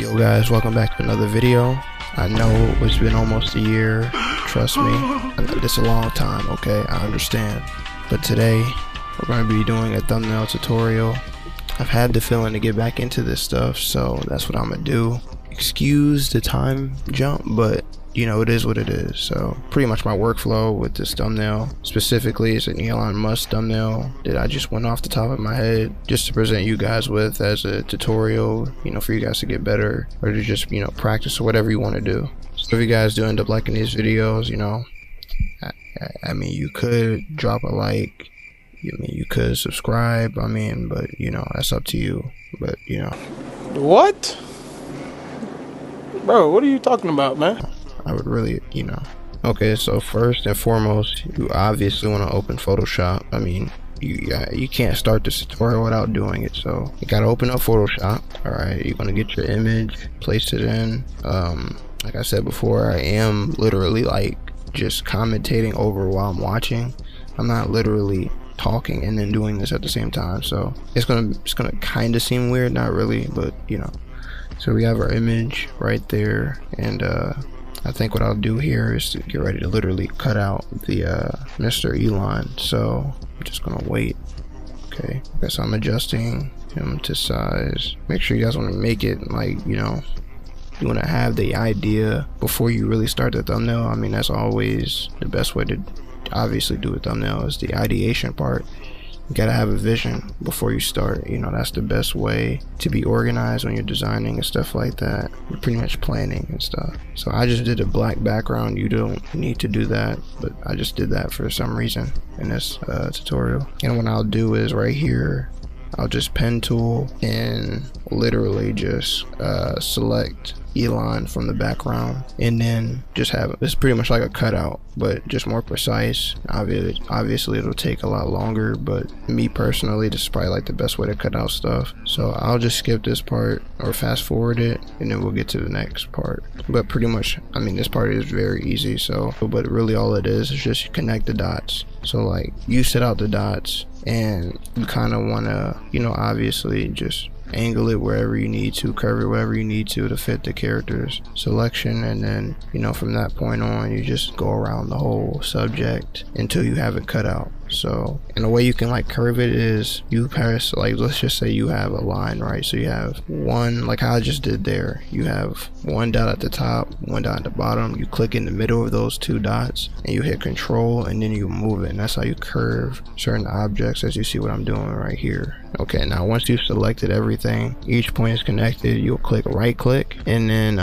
Yo guys, welcome back to another video. I know it's been almost a year, trust me, it's a long time, okay, I understand. But today, we're going to be doing a thumbnail tutorial. I've had the feeling to get back into this stuff, so that's what I'm going to do. Excuse the time jump, but you know, it is what it is. So pretty much my workflow with this thumbnail specifically is an Elon Musk thumbnail that I just went off the top of my head just to present you guys with as a tutorial, you know, for you guys to get better or to just, you know, practice or whatever you want to do. So if you guys do end up liking these videos, you know, I mean, you could drop a like, you could subscribe, I mean, but you know, that's up to you. But you know, what, bro, what are you talking about, man? I would really, you know. Okay, so first and foremost, you obviously want to open Photoshop. I mean, you can't start this tutorial without doing it, so you gotta open up Photoshop. All right, you're gonna get your image, place it in. Like I said before, I am literally like just commentating over while I'm watching. I'm not literally talking and then doing this at the same time, so it's gonna kind of seem weird, not really, but you know. So we have our image right there, and I think what I'll do here is to get ready to literally cut out the Mr. Elon. So I'm just gonna wait. Okay, so I'm adjusting him to size. Make sure you guys want to make it like, you know, you want to have the idea before you really start the thumbnail. I mean, that's always the best way to obviously do a thumbnail, is the ideation part. You gotta have a vision before you start. You know, that's the best way to be organized when you're designing and stuff like that. You're pretty much planning and stuff. So I just did a black background. You don't need to do that, but I just did that for some reason in this tutorial. And what I'll do is right here, I'll just pen tool and literally just select Elon from the background, and then just have it's pretty much like a cutout, but just more precise. Obviously it'll take a lot longer, but me personally, this is probably like the best way to cut out stuff. So I'll just skip this part or fast forward it, and then we'll get to the next part. But pretty much, I mean, this part is very easy. So but really all it is just you connect the dots. So like you set out the dots, and you kind of want to, you know, obviously just angle it wherever you need to, curve it wherever you need to fit the character's selection, and then, you know, from that point on you just go around the whole subject until you have it cut out. So, and the way you can like curve it is you pass, like, let's just say you have a line, right? So you have one, like how I just did there, you have one dot at the top, one dot at the bottom. You click in the middle of those two dots and you hit control, and then you move it, and that's how you curve certain objects, as you see what I'm doing right here. Okay, now once you've selected everything, each point is connected, you'll click right click, and then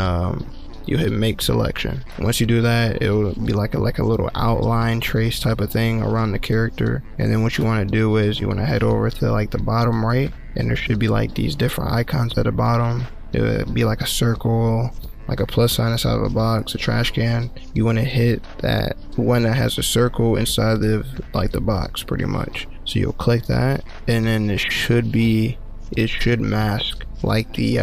you hit make selection. Once you do that, it will be like a little outline trace type of thing around the character. And then what you want to do is you want to head over to like the bottom right, and there should be like these different icons at the bottom. It would be like a circle, like a plus sign inside of a box, a trash can. You want to hit that one that has a circle inside of like the box, pretty much. So you'll click that, and then it should mask like the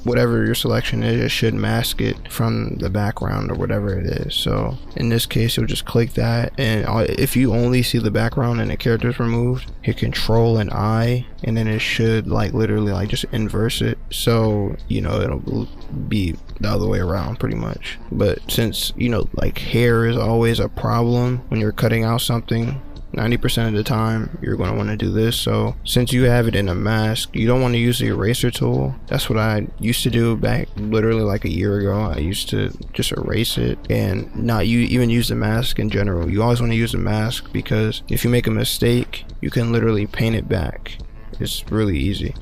whatever your selection is. It should mask it from the background or whatever it is. So in this case, you'll just click that, and if you only see the background and the character's removed, hit control and I, and then it should like literally like just inverse it, so you know it'll be the other way around pretty much. But since, you know, like hair is always a problem when you're cutting out something, 90% of the time you're going to want to do this. So since you have it in a mask, you don't want to use the eraser tool. That's what I used to do back literally like a year ago. I used to just erase it and not even use the mask in general. You always want to use the mask, because if you make a mistake, you can literally paint it back. It's really easy.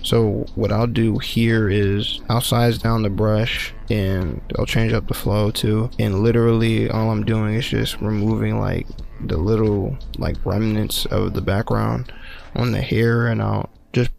So what I'll do here is I'll size down the brush, and I'll change up the flow too, and literally all I'm doing is just removing like the little like remnants of the background on the hair, and I'll just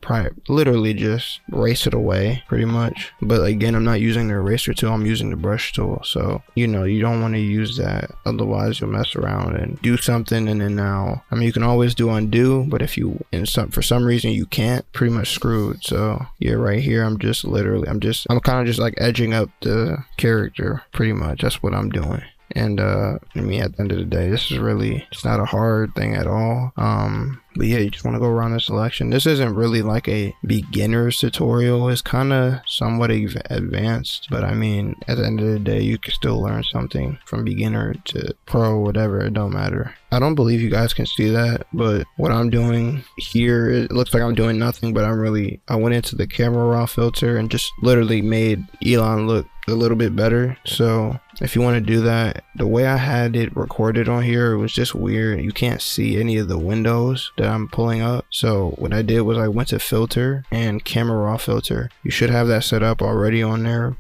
literally just erase it away pretty much. But again, I'm not using the eraser tool, I'm using the brush tool. So, you know, you don't want to use that, otherwise you'll mess around and do something, and then now, I mean, you can always do undo, but if you for some reason you can't, pretty much screwed. So yeah, right here I'm kind of just like edging up the character pretty much. That's what I'm doing. And I mean, at the end of the day, this is really, it's not a hard thing at all. But yeah, you just want to go around the selection. This isn't really like a beginner's tutorial. It's kind of somewhat advanced, but I mean, at the end of the day, you can still learn something from beginner to pro, whatever, it don't matter. I don't believe you guys can see that, but what I'm doing here, it looks like I'm doing nothing, but I went into the camera raw filter and just literally made Elon look a little bit better. So if you want to do that, the way I had it recorded on here, it was just weird. You can't see any of the windows that I'm pulling up. So what I did was I went to filter and camera raw filter. You should have that set up already on there.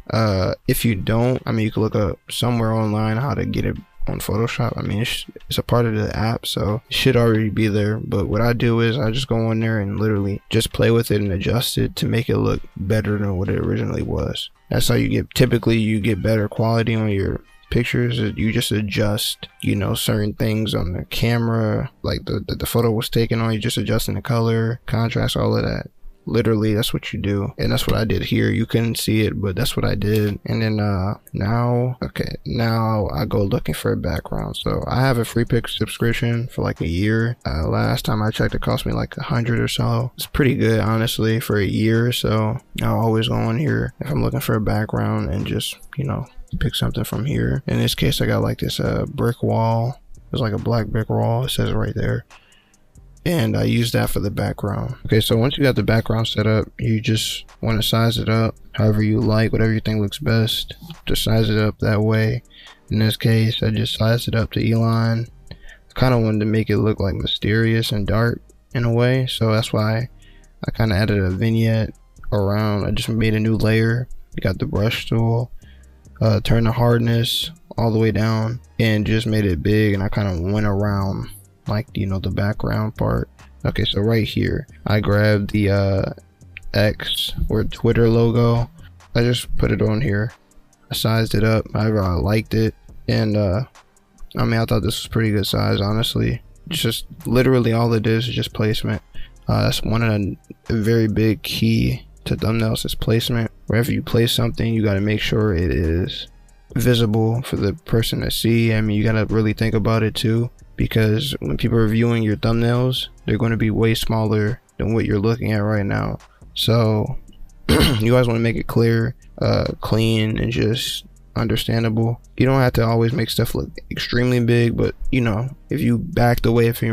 If you don't, I mean, you can look up somewhere online how to get it on Photoshop. I mean, it's a part of the app, so it should already be there. But what I do is I just go on there and literally just play with it and adjust it to make it look better than what it originally was. That's how typically you get better quality on your pictures. You just adjust, you know, certain things on the camera, like the photo was taken on. You just adjusting the color, contrast, all of that. Literally, that's what you do, and that's what I did here. You couldn't see it, but that's what I did. And then now I go looking for a background. So I have a free pick subscription for like a year. Last time I checked, it cost me like 100 or so. It's pretty good, honestly, for a year. So I'll always go on here if I'm looking for a background and just, you know, pick something from here. In this case, I got like this brick wall. It's like a black brick wall. It says it right there. And I use that for the background. Okay, so once you got the background set up, you just want to size it up however you like, whatever you think looks best. Just size it up that way. In this case, I just sized it up to Elon. I kind of wanted to make it look like mysterious and dark in a way, so that's why I kind of added a vignette around. I just made a new layer. You got the brush tool, turn the hardness all the way down, and just made it big, and I kind of went around, like, you know, the background part. Okay, so right here I grabbed the X or Twitter logo. I just put it on here. I sized it up however I liked it, and I mean, I thought this was pretty good size, honestly. Just literally all it is just placement. That's one of the very big key to thumbnails is placement. Wherever you place something, you got to make sure it is visible for the person to see. I mean, you got to really think about it too, because when people are viewing your thumbnails, they're going to be way smaller than what you're looking at right now. So you guys want to make it clear, clean, and just understandable. You don't have to always make stuff look extremely big, but you know, if you backed away from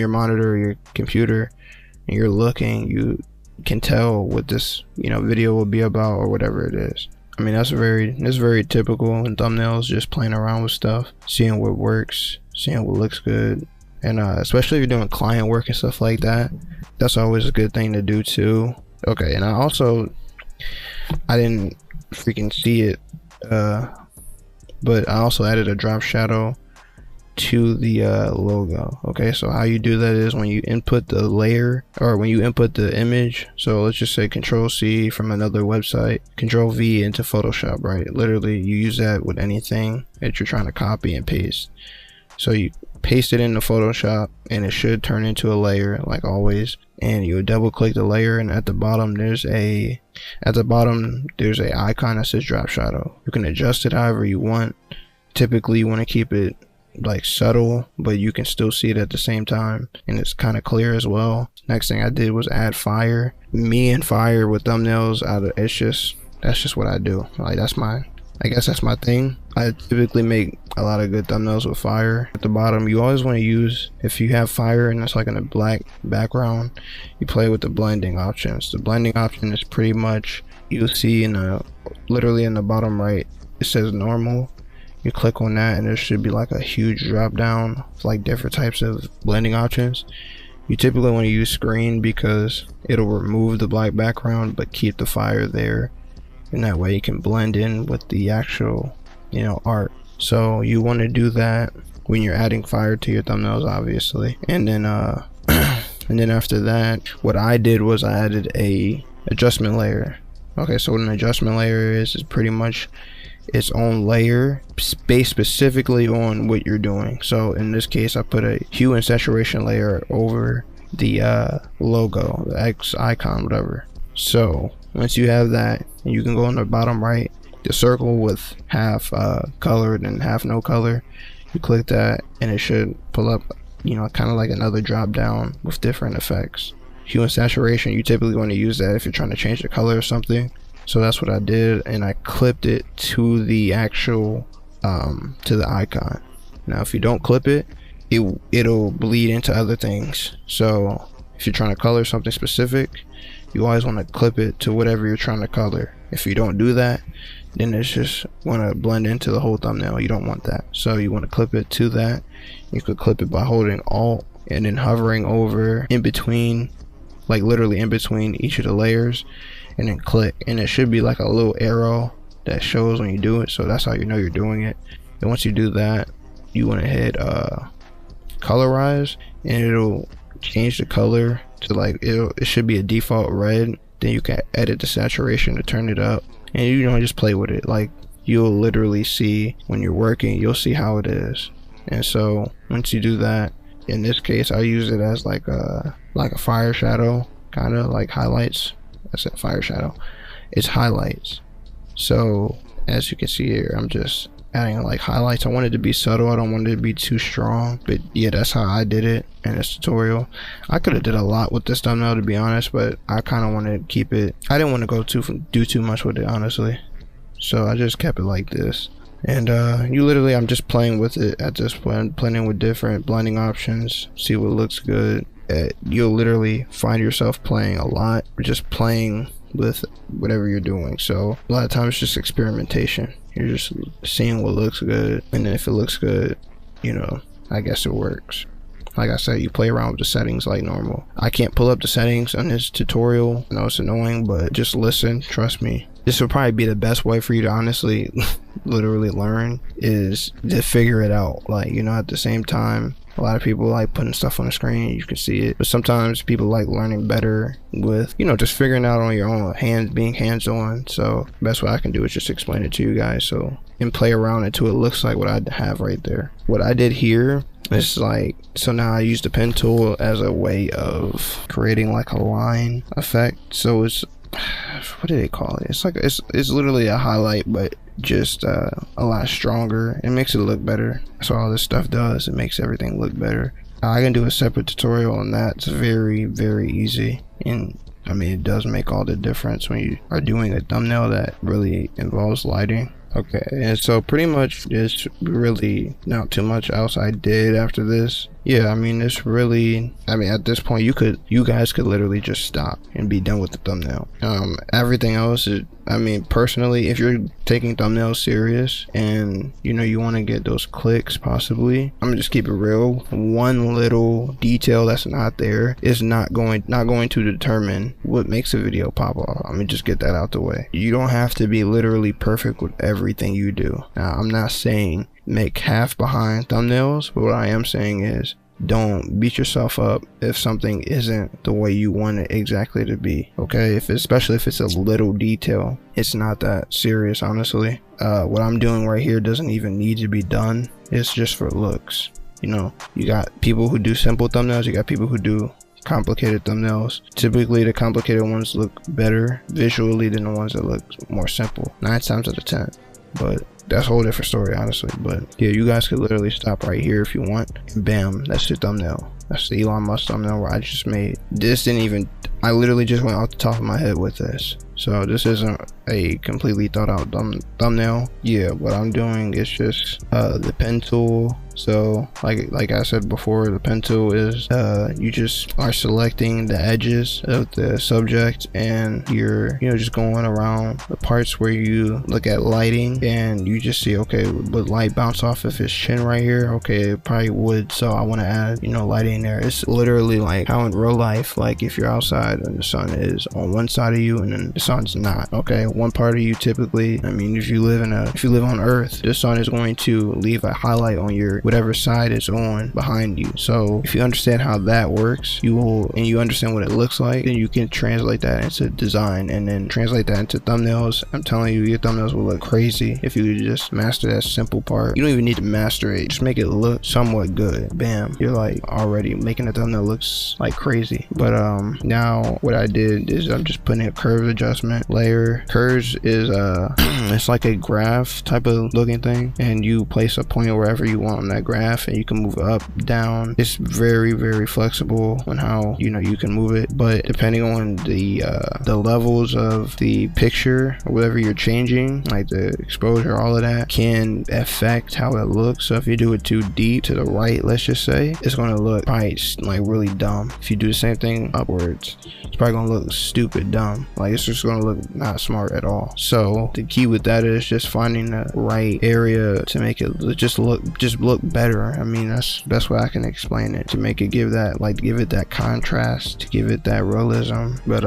your monitor or your computer and you're looking, you can tell what this, you know, video will be about or whatever it is. I mean, that's very typical in thumbnails, just playing around with stuff, seeing what works, seeing what looks good. And especially if you're doing client work and stuff like that, that's always a good thing to do too. Okay, and I didn't freaking see it, but I also added a drop shadow to the logo. Okay, so how you do that is when you input the layer, or when you input the image. So let's just say Control C from another website, Control V into Photoshop, right? Literally you use that with anything that you're trying to copy and paste. So you paste it into Photoshop and it should turn into a layer like always, and you double click the layer, and at the bottom there's a icon that says drop shadow. You can adjust it however you want. Typically you want to keep it like subtle, but you can still see it at the same time, and it's kind of clear as well. Next thing I did was add fire. Me and fire with thumbnails, that's just what I do. Like, I guess that's my thing. I typically make a lot of good thumbnails with fire. At the bottom, you always want to use, if you have fire and it's like in a black background, you play with the blending options. The blending option is pretty much, you'll see literally in the bottom right, it says normal. You click on that and there should be like a huge drop down with like different types of blending options. You typically want to use screen because it'll remove the black background but keep the fire there, and that way you can blend in with the actual, you know, art. So you want to do that when you're adding fire to your thumbnails, obviously. And then and then after that, what I did was I added a adjustment layer. Okay, so what an adjustment layer is pretty much its own layer based specifically on what you're doing. So in this case, I put a hue and saturation layer over the logo, the X icon, whatever. So once you have that, you can go on the bottom right the circle with half colored and half no color. You click that and it should pull up, you know, kind of like another drop down with different effects. Hue and saturation, you typically want to use that if you're trying to change the color or something. So that's what I did, and I clipped it to the actual to the icon. Now if you don't clip it, it'll bleed into other things. So if you're trying to color something specific, you always want to clip it to whatever you're trying to color. If you don't do that, then it's just want to blend into the whole thumbnail. You don't want that. So you want to clip it to that. You could clip it by holding Alt and then hovering over in between, like literally in between each of the layers, and then click, and it should be like a little arrow that shows when you do it. So that's how you know you're doing it. And once you do that, you want to hit colorize, and it'll change the color to like it should be a default red. Then you can edit the saturation to turn it up, and you know, just play with it. Like you'll literally see when you're working, you'll see how it is. And so once you do that, in this case I use it as like a fire shadow, kind of like highlights. I said fire shadow, it's highlights. So as you can see here, I'm just adding like highlights. I want it to be subtle, I don't want it to be too strong, but yeah, that's how I did it in this tutorial. I could have did a lot with this thumbnail, to be honest, but I kind of wanted to keep it, I didn't want to go do too much with it, honestly. So I just kept it like this. And you literally, I'm just playing with it at this point, blending with different blending options, see what looks good. You'll literally find yourself playing a lot, just playing with whatever you're doing. So a lot of times it's just experimentation. You're just seeing what looks good, and then if it looks good, you know, I guess it works. Like I said, you play around with the settings like normal. I can't pull up the settings on this tutorial. I know it's annoying, but just listen, trust me. This will probably be the best way for you to honestly literally learn, is to figure it out. Like, you know, at the same time, a lot of people like putting stuff on the screen, you can see it, but sometimes people like learning better with, you know, just figuring out on your own, being hands-on. So the best way I can do is just explain it to you guys, so, and play around until it looks like what I have right there. What I did here, it's like, so now I use the pen tool as a way of creating like a line effect. So it's, what do they call it? It's like, it's literally a highlight, but just a lot stronger. It makes it look better. That's what all this stuff does. It makes everything look better. I can do a separate tutorial on that. It's very, very easy, and I mean, it does make all the difference when you are doing a thumbnail that really involves lighting. Okay, and so pretty much there's really not too much else I did after this. Yeah, I mean, it's really, I mean, at this point you guys could literally just stop and be done with the thumbnail. Everything else is, I mean, personally, if you're taking thumbnails serious and you know you want to get those clicks, possibly, I'm gonna just keep it real. One little detail that's not there is not going to determine what makes a video pop off. I'm gonna just get that out the way. You don't have to be literally perfect with everything you do. Now, I'm not saying make half behind thumbnails, but what I am saying is don't beat yourself up if something isn't the way you want it exactly to be. Okay, especially if it's a little detail, it's not that serious, honestly. What I'm doing right here doesn't even need to be done. It's just for looks. You know, you got people who do simple thumbnails, you got people who do complicated thumbnails. Typically the complicated ones look better visually than the ones that look more simple, 9 times out of 10. But that's a whole different story, honestly. But yeah, you guys could literally stop right here if you want, and bam, that's your thumbnail. That's the Elon Musk thumbnail where I just made. This didn't even, I literally just went off the top of my head with this. So this isn't a completely thought out thumbnail. Yeah, what I'm doing is just the pen tool. So like I said before, the pen tool is you just are selecting the edges of the subject, and you're, you know, just going around the parts where you look at lighting, and you just see, okay, would light bounce off of his chin right here? Okay, it probably would, so I want to add, you know, lighting there. It's literally like how in real life, like if you're outside and the sun is on one side of you and then the sun's not, okay, one part of you typically, I mean, if you live on Earth, the sun is going to leave a highlight on your whatever side it's on behind you. So if you understand how that works, and you understand what it looks like, then you can translate that into design and then translate that into thumbnails. I'm telling you, your thumbnails will look crazy if you just master that simple part. You don't even need to master it, just make it look somewhat good. Bam, you're like already making a thumbnail looks like crazy. But now what I did is I'm just putting a curve adjustment adjustment layer. Curves is it's like a graph type of looking thing, and you place a point wherever you want on that graph, and you can move up, down. It's very flexible on how you can move it, but depending on the levels of the picture or whatever you're changing, like the exposure, all of that can affect how it looks. So if you do it too deep to the right, let's just say, it's going to look probably like really dumb. If you do the same thing upwards, it's probably going to look stupid dumb. Like it's just going to look not smart at all. So the key with that is just finding the right area to make it just look better. I mean, that's the best way I can explain it, to make it give it that contrast, to give it that realism. But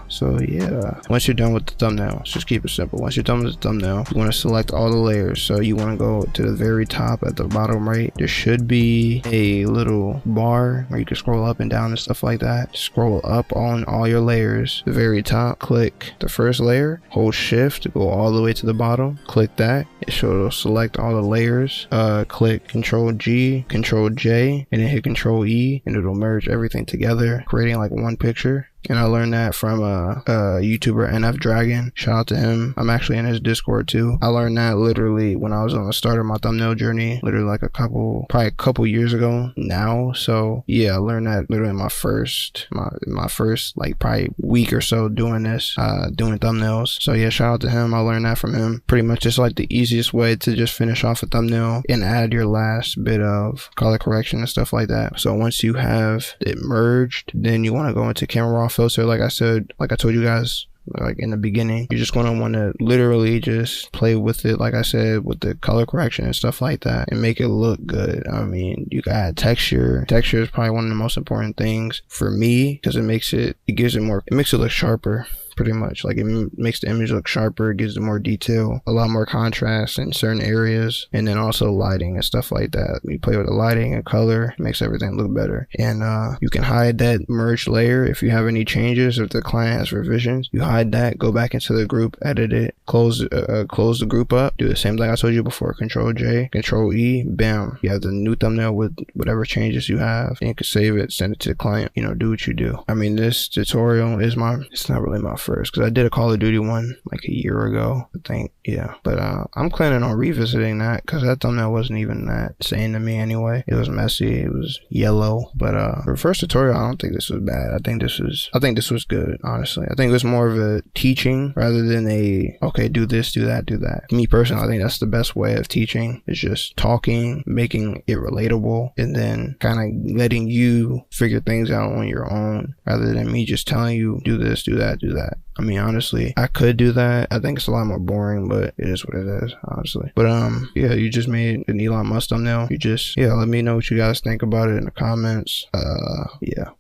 so yeah, once you're done with the thumbnail, let's just keep it simple. Once you're done with the thumbnail, you want to select all the layers. So you want to go to the very top at the bottom right. There should be a little bar where you can scroll up and down and stuff like that. Scroll up on all your layers. The very top, click the first layer, hold shift to go all the way to the bottom, click that. It'll select all the layers. Click Control G, Control J, and then hit Control E, and it'll merge everything together, creating like one picture. And I learned that from a YouTuber, NF Dragon. Shout out to him. I'm actually in his Discord too. I learned that literally when I was on the start of my thumbnail journey, literally like probably a couple years ago now. So yeah, I learned that literally my first like probably week or so doing this, doing thumbnails. So yeah, shout out to him. I learned that from him. Pretty much it's like the easiest way to just finish off a thumbnail and add your last bit of color correction and stuff like that. So once you have it merged, then you want to go into camera raw filter. Like I told you guys like in the beginning, you're just going to want to literally just play with it, like I said, with the color correction and stuff like that, and make it look good. I mean, you can add texture. Texture is probably one of the most important things for me, because it makes it look sharper. Pretty much, like, it makes the image look sharper, gives it more detail, a lot more contrast in certain areas, and then also lighting and stuff like that. You play with the lighting and color, it makes everything look better. And you can hide that merged layer if you have any changes, if the client has revisions. You hide that, go back into the group, edit it, close the group up, do the same thing I told you before. Control J, Control E, bam, you have the new thumbnail with whatever changes you have, and you can save it, send it to the client, do what you do. I mean, this tutorial is it's not really my first, because I did a Call of Duty one like a year ago, I think. Yeah, but I'm planning on revisiting that, because that thumbnail wasn't even that sane to me anyway. It was messy, it was yellow. But for the first tutorial, I don't think this was bad. I think this was good, honestly. I think it was more of a teaching rather than okay, do this, do that, do that. Me personally, I think that's the best way of teaching, is just talking, making it relatable, and then kind of letting you figure things out on your own, rather than me just telling you, do this, do that, do that. I mean, honestly, I could do that. I think it's a lot more boring, but it is what it is, honestly. But yeah, you just made an Elon Musk thumbnail. Let me know what you guys think about it in the comments. Yeah.